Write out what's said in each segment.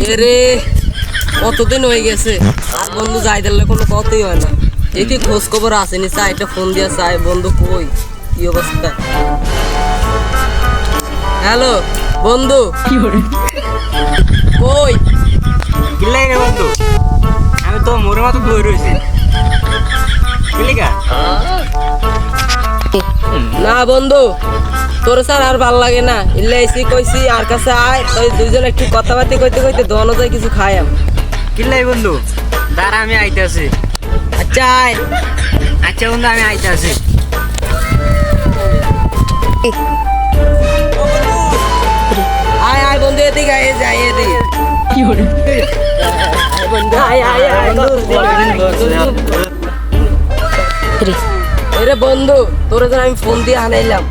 এরে কতদিন হয়ে গেছে আর বন্ধু যাই দিলে কোনো কথাই হয় না। দেখি খোঁজ খবর আসেনি, চাই একটা ফোন দিয়া চাই বন্ধু কই কি অবস্থা। হ্যালো বন্ধু, কই কিলাই রে বন্ধু, আমি তো মোর মতো বই রয়েছি। না বন্ধু, তোর স্যার আর ভাল লাগে না, ইল্লা এসি কইছি আর কাছে আয়, তুই দুইজন একটু কথাবার্তা কইতে কইতে দোনো যায় কিছু খাই আম। কিলাই বন্ধু, দাঁড়া আমি আইতে আছি। আচ্ছা আয়। আচ্ছা বন্ধু, আমি আইতে আছি। আয় আয় বন্ধু, এদিকে আয়, যাই এদিকে। কি হরে বন্ধু, আয় আয় আয় এরে বন্ধু, তোরে যেন আমি ফোন দিয়ে আনাইলাম,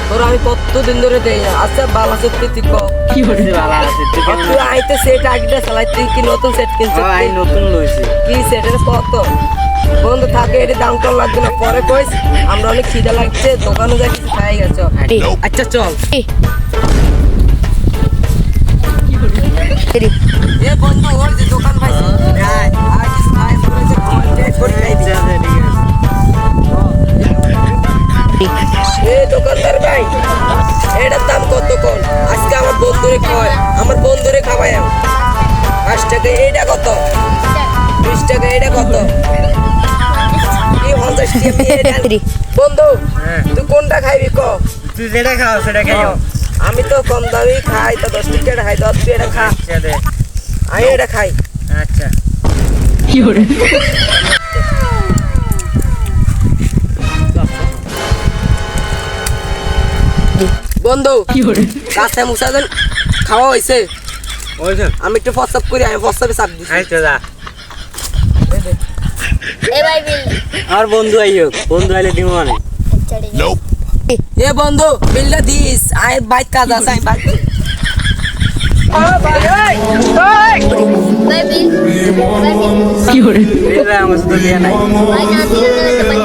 তোর আমি কতদিন ধরে দেই না। আচ্ছা বালা সেট তুই ক কি হরে বালা আছে তুই আইতে সেট আগেটা চালাই, তুই কি নতুন সেট কিনছিস? আই নতুন লইছি। কি সেটের কত বন্ধু থাকে, এটা দাম কম লাগবে না, পরে কইস। আমরা অনেক খিদা লাগছে, দোকানে যাই কিছু খাই গেছ। আচ্ছা চল। এ বন্ধু, ওই যে দোকান পাইছি, আয় আয় কিছু খাই, পরে যে খাওয়ার পেট ভরে খাই দি। এ দোকানদার ভাই, এটার দাম কত কোন? আজকে আমার বন্ধুরে খাওয়ায়, আমার বন্ধুরে খাওয়াই আমি 5 টাকা। এইটা কত? 20 টাকা। এইটা কত? কি 50 টাকা? বন্ধু তুই কোনটা খাইবি ক? তুই যেটা খাও সেটা খাইও। আমি তো কম দামি খাই, তো 10 টাকা খাই, 10 তুই এটা খা। আচ্ছা দে। আমি এটা খাই। আচ্ছা কি হরে বন্ধু, কি হরে রাস্তায় মুসাদন খাওয়া হয়েছে? ওইছে আমি একটু প্রস্তাব করি, আমি প্রস্তাবে চাপ দিচ্ছি। আইতে যা। এ ভাই বিল আর বন্ধু আইও, বন্ধু আইলে দিমু মানে। চড়ে এ বন্ধু, বিলটা দিস, আয় বাইক কাজ আছে, আমি বাইক ভাই বিল কি হরে দিলে আমার সাথে দিয়া নাই। ভাই না দিলে তো ভাই